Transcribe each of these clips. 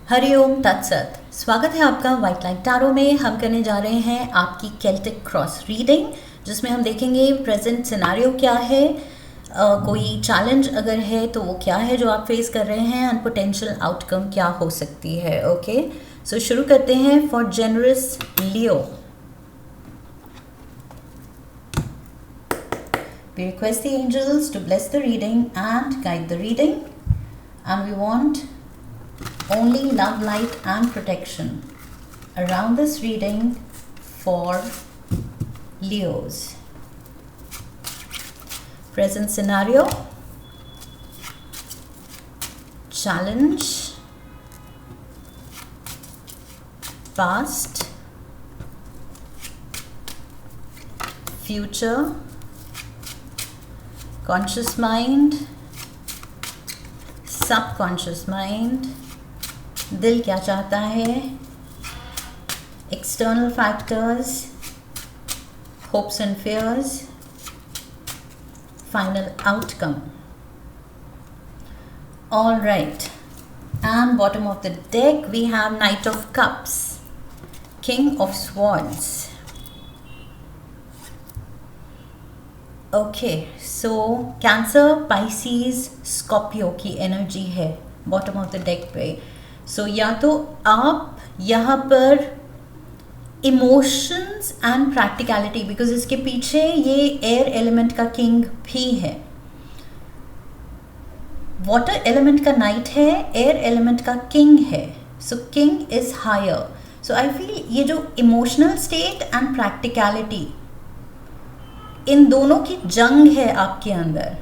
हरिओम तत्सत। स्वागत है आपका व्हाइट लाइट टैरो में। हम करने जा रहे हैं आपकी केल्टिक क्रॉस रीडिंग, जिसमें हम देखेंगे प्रेजेंट सिनारियो क्या है, कोई चैलेंज अगर है तो वो क्या है जो आप फेस कर रहे हैं, एंड पोटेंशियल आउटकम क्या हो सकती है। ओके, सो शुरू करते हैं। For generous Leo, we request the angels to bless the reading and guide the reading, and we want only love, light and protection around this reading for Leos. Present scenario, challenge, past, future, conscious mind, subconscious mind, दिल क्या चाहता है, external factors, hopes and fears, final outcome. All right, and bottom of the deck we have knight of cups, king of swords. Okay, so Cancer, Pisces, Scorpio की energy है bottom of the deck पे। So या तो आप यहाँ पर emotions and practicality, because इसके पीछे ये एयर एलिमेंट का किंग भी है, वाटर एलिमेंट का नाइट है, एयर एलिमेंट का किंग है। So king is higher. So I feel ये जो इमोशनल स्टेट एंड प्रैक्टिकलिटी, इन दोनों की जंग है आपके अंदर,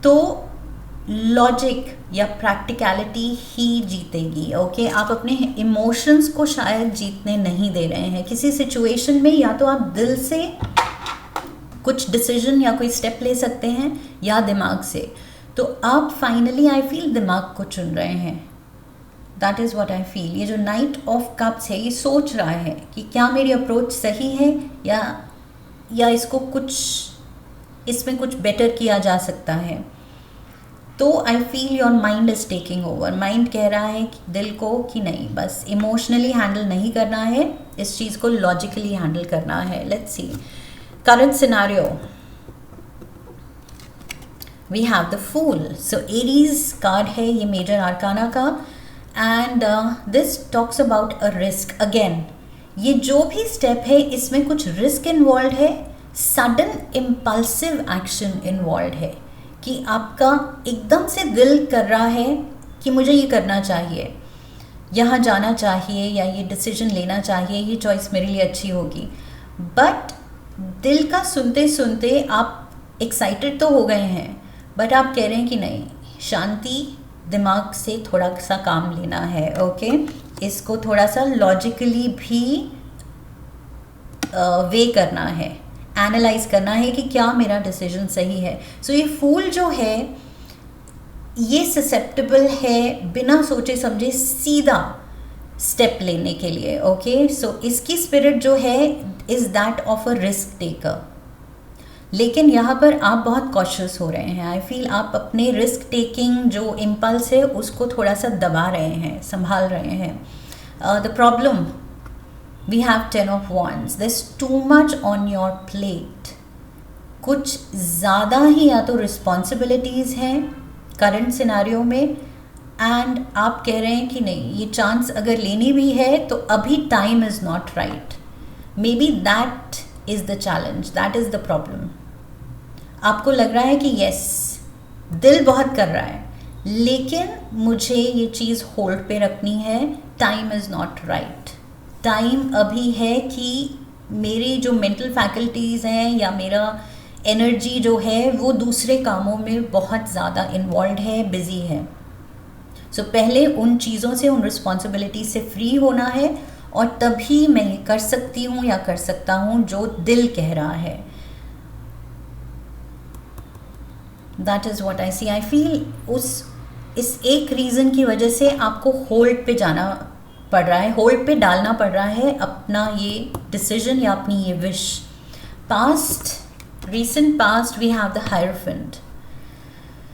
तो लॉजिक या प्रैक्टिकलिटी ही जीतेगी। ओके, आप अपने इमोशंस को शायद जीतने नहीं दे रहे हैं किसी सिचुएशन में। या तो आप दिल से कुछ डिसीजन या कोई स्टेप ले सकते हैं, या दिमाग से। तो आप फाइनली आई फील दिमाग को चुन रहे हैं। That is what I feel. ये जो नाइट ऑफ कप्स है, ये सोच रहा है कि क्या मेरी अप्रोच सही है, या इसको इसमें कुछ बेटर किया जा सकता है। तो I feel your mind is taking over. Mind कह रहा है कि दिल को कि नहीं, बस इमोशनली हैंडल नहीं करना है, इस चीज़ को लॉजिकली हैंडल करना है। Let's see current scenario. We have the fool. So Aries card है ये मेजर आर्काना का, and this talks about a risk. Again, ये जो भी स्टेप है इसमें कुछ रिस्क इन्वॉल्व है, सडन इम्पल्सिव एक्शन इन्वॉल्व है, कि आपका एकदम से दिल कर रहा है कि मुझे ये करना चाहिए, यहाँ जाना चाहिए, या ये डिसीजन लेना चाहिए, ये चॉइस मेरे लिए अच्छी होगी। बट दिल का सुनते सुनते आप एक्साइटेड तो हो गए हैं, बट आप कह रहे हैं कि नहीं, शांति, दिमाग से थोड़ा सा काम लेना है। ओके, इसको थोड़ा सा लॉजिकली भी वे करना है, एनालाइज करना है कि क्या मेरा डिसीजन सही है। सो ये फूल जो है ये ससेप्टेबल है बिना सोचे समझे सीधा स्टेप लेने के लिए। ओके, सो इसकी स्पिरिट जो है is that of a risk taker. लेकिन यहाँ पर आप बहुत कॉशियस हो रहे हैं। आई फील आप अपने रिस्क टेकिंग जो इम्पल्स है उसको थोड़ा सा दबा रहे हैं, संभाल रहे हैं। The problem, we have 10 of wands. There's too much on your plate. कुछ ज़्यादा ही या तो रिस्पॉन्सिबिलिटीज़ हैं करंट सिनारियो में, एंड आप कह रहे हैं कि नहीं, ये चांस अगर लेनी भी है तो अभी time is not right. May be that is the challenge, that is the problem. आपको लग रहा है कि यस, दिल बहुत कर रहा है, लेकिन मुझे ये चीज़ होल्ड पे रखनी है, time is not right. Time अभी है कि मेरी जो मेंटल फैकल्टीज़ हैं या मेरा एनर्जी जो है वो दूसरे कामों में बहुत ज़्यादा इन्वॉल्व है, बिज़ी है। सो पहले उन चीज़ों से, उन रिस्पॉन्सिबिलिटी से फ्री होना है, और तभी मैं ये कर सकती हूँ या कर सकता हूँ जो दिल कह रहा है। That is what I see. I feel इस एक रीज़न की वजह से आपको होल्ड पे जाना पड़ रहा है, होल्ड पे डालना पड़ रहा है अपना ये डिसीजन या अपनी ये wish. Past, recent past we have the Hierophant.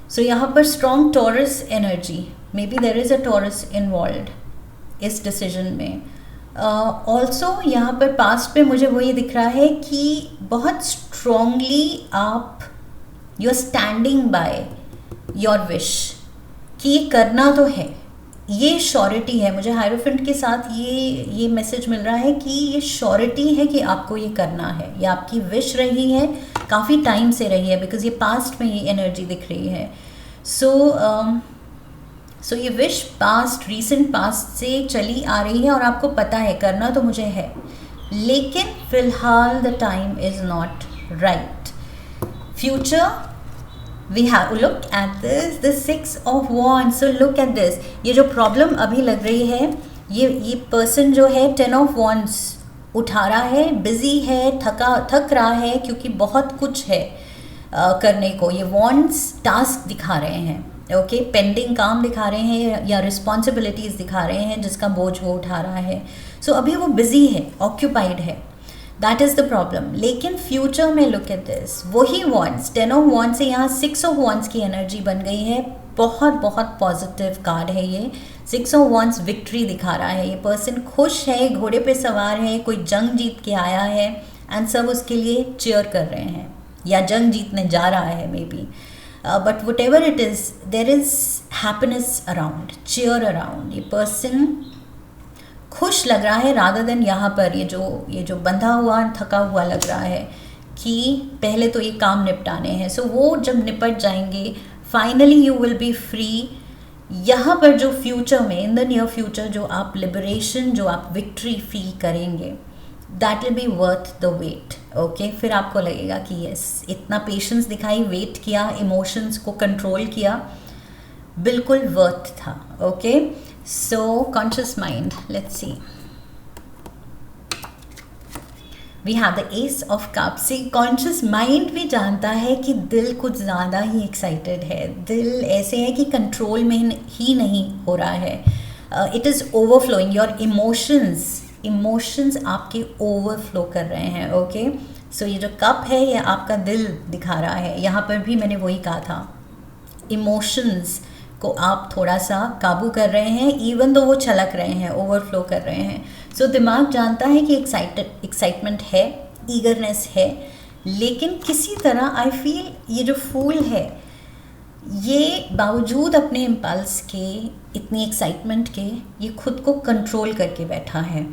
So यहाँ पर strong Taurus energy, may be there is a Taurus involve इस डिसीजन में। ऑल्सो यहाँ पर पास्ट पे मुझे वो ये दिख रहा है कि बहुत स्ट्रोंगली आप you are standing by your wish कि ये करना तो है, ये श्योरिटी है। मुझे हायरोफेंट के साथ ये मैसेज मिल रहा है कि ये श्योरिटी है कि आपको ये करना है, ये आपकी विश रही है, काफ़ी टाइम से रही है, बिकॉज ये पास्ट में ये एनर्जी दिख रही है। सो ये विश पास्ट, रीसेंट पास्ट से चली आ रही है और आपको पता है करना तो मुझे है, लेकिन फिलहाल the time is not right. Future, we have look at this, the 6 of wands. So look at this, ये जो प्रॉब्लम अभी लग रही है, ये पर्सन जो है 10 of wands उठा रहा है, बिजी है, थक रहा है, क्योंकि बहुत कुछ है करने को। ये wands टास्क दिखा रहे हैं, ओके, पेंडिंग काम दिखा रहे हैं या रिस्पॉन्सिबिलिटीज़ दिखा रहे हैं जिसका बोझ वो उठा रहा है। सो अभी वो बिजी है, ऑक्यूपाइड है, दैट इज़ द प्रॉब्लम। लेकिन फ्यूचर में लुक एट दिस, वही वॉन्ड्स, 10 ऑफ वॉन्ड्स से यहाँ 6 ऑफ वॉन्ड्स की एनर्जी बन गई है। बहुत बहुत पॉजिटिव कार्ड है ये। 6 ऑफ वॉन्ड्स विक्ट्री दिखा रहा है। ये पर्सन खुश है, घोड़े पे सवार है, कोई जंग जीत के आया है एंड सब उसके लिए चीयर कर रहे हैं या जंग जीतने जा रहा है maybe, but whatever it is, there is happiness around, cheer around. ये पर्सन खुश लग रहा है रादर देन यहाँ पर ये जो बंधा हुआ थका हुआ लग रहा है कि पहले तो ये काम निपटाने हैं। सो वो जब निपट जाएंगे finally you will be free. यहाँ पर जो फ्यूचर में, इन द नियर फ्यूचर, जो आप लिबरेशन, जो आप विक्ट्री फील करेंगे, that will be worth the wait. Okay, फिर आपको लगेगा कि यस, इतना पेशेंस दिखाई, वेट किया, इमोशंस को कंट्रोल किया, बिल्कुल वर्थ था। Okay, so conscious mind, let's see, we have the ace of cups। see, conscious mind भी जानता है कि दिल कुछ ज़्यादा ही एक्साइटेड है, दिल ऐसे है कि कंट्रोल में ही नहीं हो रहा है, it is overflowing, your emotions आपके ओवरफ्लो कर रहे हैं। ओके, सो ये जो कप है ये आपका दिल दिखा रहा है। यहाँ पर भी मैंने वही कहा था, इमोशंस को आप थोड़ा सा काबू कर रहे हैं, इवन दो वो छलक रहे हैं, ओवरफ्लो कर रहे हैं। सो दिमाग जानता है कि एक्साइटमेंट है, ईगरनेस है, लेकिन किसी तरह आई फील ये जो फूल है ये बावजूद अपने इम्पल्स के, इतनी एक्साइटमेंट के, ये खुद को कंट्रोल करके बैठा है।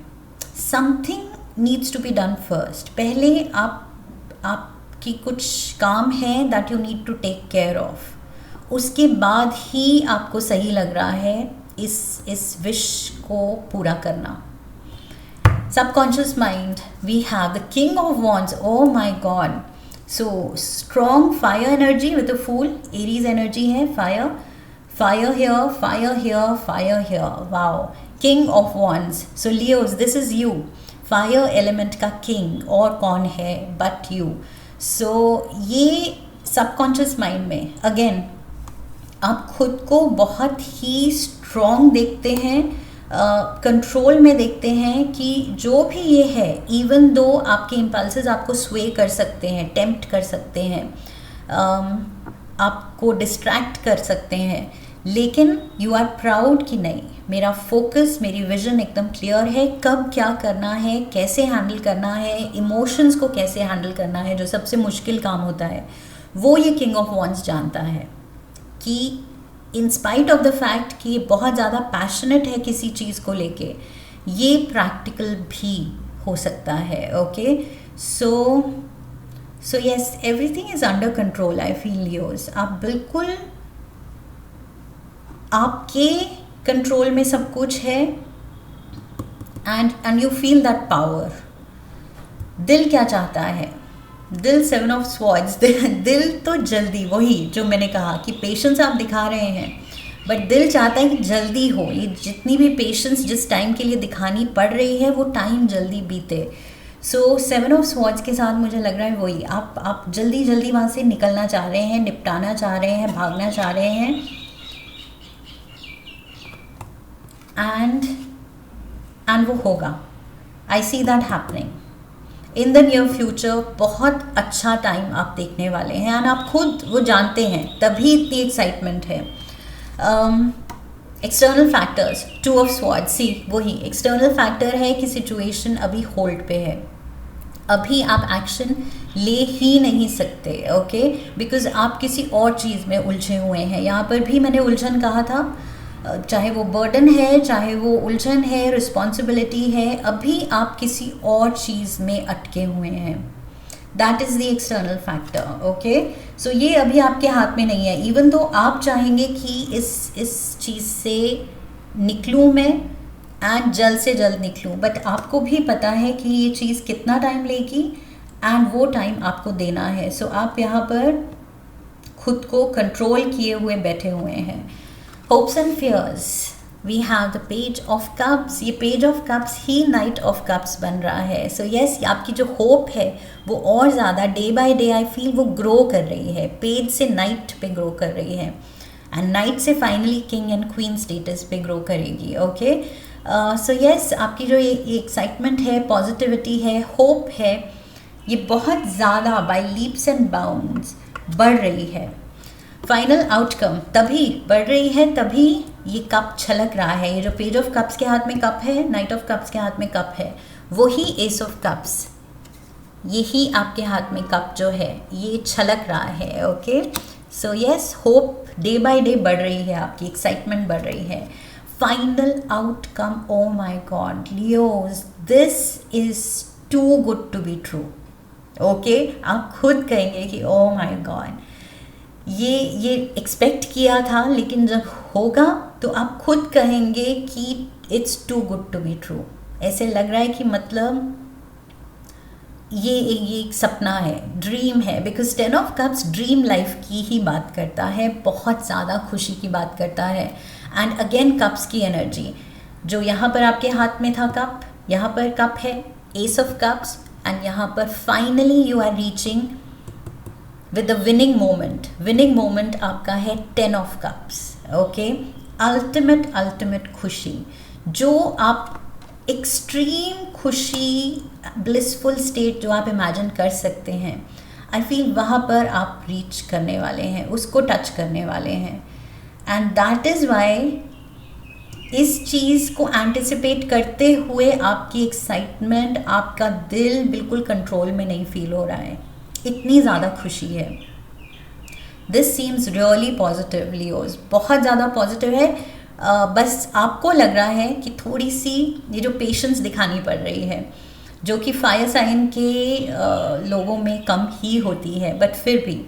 Something needs to be done first. पहले आपकी कुछ काम है that you need to take care of, उसके बाद ही आपको सही लग रहा है इस विश को पूरा करना। Subconscious mind, we have the king of wands. Oh my God, so strong fire energy with the fool, Aries energy है, fire here, fire here, fire here, wow, king of wands. So Leos, this is you, fire element का king, और कौन है but you. सो ये subconscious mind में again आप खुद को बहुत ही स्ट्रॉन्ग देखते हैं, कंट्रोल में देखते हैं कि जो भी ये है, इवन दो आपके इम्पल्सेस आपको स्वे कर सकते हैं, टेम्प्ट कर सकते हैं, आपको डिस्ट्रैक्ट कर सकते हैं, लेकिन यू आर प्राउड कि नहीं, मेरा फोकस, मेरी विजन एकदम क्लियर है, कब क्या करना है, कैसे हैंडल करना है, इमोशंस को कैसे हैंडल करना है, जो सबसे मुश्किल काम होता है, वो ये किंग ऑफ वॉन्ड्स जानता है कि in spite of the fact कि ये बहुत ज़्यादा पैशनेट है किसी चीज़ को लेके, ये प्रैक्टिकल भी हो सकता है। Okay, so yes, everything is under control, I feel yours. आप बिल्कुल, आपके कंट्रोल में सब कुछ है, and you feel that power. दिल क्या चाहता है? दिल 7 ऑफ स्वॉर्ड्स, दिल तो जल्दी, वही जो मैंने कहा कि पेशेंस आप दिखा रहे हैं, बट दिल चाहता है कि जल्दी हो, ये जितनी भी पेशेंस जिस टाइम के लिए दिखानी पड़ रही है वो टाइम जल्दी बीते। सो 7 ऑफ स्वॉर्ड्स के साथ मुझे लग रहा है वही, आप जल्दी जल्दी वहाँ से निकलना चाह रहे हैं, निपटाना चाह रहे हैं, भागना चाह रहे हैं, एंड वो होगा। I see that happening in the near future. बहुत अच्छा टाइम आप देखने वाले हैं, एंड आप खुद वो जानते हैं, तभी इतनी एक्साइटमेंट है। एक्सटर्नल फैक्टर्स, 2 ऑफ स्वॉर्ड्स, सी वही एक्सटर्नल फैक्टर है कि सिचुएशन अभी होल्ड पे है, अभी आप एक्शन ले ही नहीं सकते, ओके, बिकॉज आप किसी और चीज़ में उलझे हुए हैं। यहाँ पर भी मैंने उलझन कहा था, चाहे वो बर्डन है, चाहे वो उलझन है, रिस्पॉन्सिबिलिटी है, अभी आप किसी और चीज़ में अटके हुए हैं। That is the external factor, okay. So ये अभी आपके हाथ में नहीं है, इवन तो आप चाहेंगे कि इस चीज़ से निकलूँ मैं एंड जल्द से जल्द निकलूँ, बट आपको भी पता है कि ये चीज़ कितना टाइम लेगी एंड वो टाइम आपको देना है। सो आप यहाँ पर खुद को कंट्रोल किए हुए बैठे हुए हैं। Hopes and fears, we have the page of cups, ये पेज ऑफ कप्स ही नाइट ऑफ कप्स बन रहा है। सो यस, आपकी जो होप है वो और ज़्यादा day by day I feel वो ग्रो कर रही है, पेज से नाइट पे ग्रो कर रही है एंड नाइट से finally king and queen status पे ग्रो करेगी, ओके। सो यस, आपकी जो ये एक्साइटमेंट है, पॉजिटिविटी है, होप है, ये बहुत ज़्यादा बाय लीप्स एंड बाउंड्स बढ़ रही है। फाइनल आउटकम तभी बढ़ रही है, तभी ये कप छलक रहा है। ये जो पेज ऑफ कप्स के हाथ में कप है, नाइट ऑफ कप्स के हाथ में कप है, वही एस ऑफ कप्स, यही आपके हाथ में कप जो है ये छलक रहा है, okay. So yes, hope day by day बढ़ रही है, आपकी एक्साइटमेंट बढ़ रही है। Final outcome, oh my god Leos, this is too good to be true, okay. आप खुद कहेंगे कि ओ माय गॉड, ये एक्सपेक्ट किया था, लेकिन जब होगा तो आप खुद कहेंगे कि it's too good to be true. ऐसे लग रहा है कि मतलब ये एक सपना है, ड्रीम है, because 10 of cups dream life की ही बात करता है, बहुत ज़्यादा खुशी की बात करता है। एंड अगेन कप्स की एनर्जी, जो यहाँ पर आपके हाथ में था कप, यहाँ पर कप है, एस ऑफ कप्स, एंड यहाँ पर finally you are reaching with the winning moment. Winning moment आपका है 10 ऑफ कप्स, ओके। अल्टीमेट खुशी, जो आप एक्सट्रीम खुशी, ब्लिसफुल स्टेट जो आप इमेजिन कर सकते हैं, आई फील वहाँ पर आप रीच करने वाले हैं, उसको टच करने वाले हैं। एंड दैट इज़ वाई इस चीज़ को एंटिसिपेट करते हुए आपकी एक्साइटमेंट, आपका दिल बिल्कुल कंट्रोल में नहीं फील हो रहा है, इतनी ज़्यादा खुशी है। This seems really positive Leos, बहुत ज़्यादा पॉजिटिव है। बस आपको लग रहा है कि थोड़ी सी ये जो पेशेंस दिखानी पड़ रही है, जो कि फायर साइन के लोगों में कम ही होती है, बट फिर भी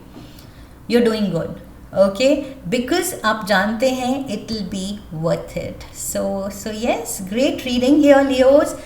you are doing good, okay, because आप जानते हैं it will be worth it. So yes, great reading here Leos.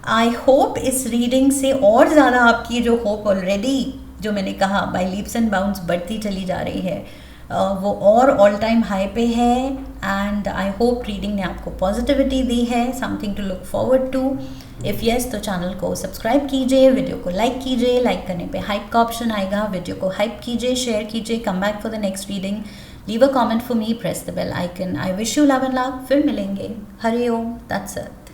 I hope इस रीडिंग से और ज़्यादा आपकी जो होप ऑलरेडी, जो मैंने कहा बाय लीप्स एंड बाउंड्स बढ़ती चली जा रही है, वो और ऑल टाइम हाई पे है। एंड आई होप रीडिंग ने आपको पॉजिटिविटी दी है, something to look forward to. If yes, तो चैनल को सब्सक्राइब कीजिए, वीडियो को लाइक कीजिए, लाइक करने पे हाइप का ऑप्शन आएगा, वीडियो को हाइप कीजिए, शेयर कीजिए, come back for the next reading, leave a comment for me, press the bell icon. I wish you love and love. फिर मिलेंगे। Hari Om, that's it.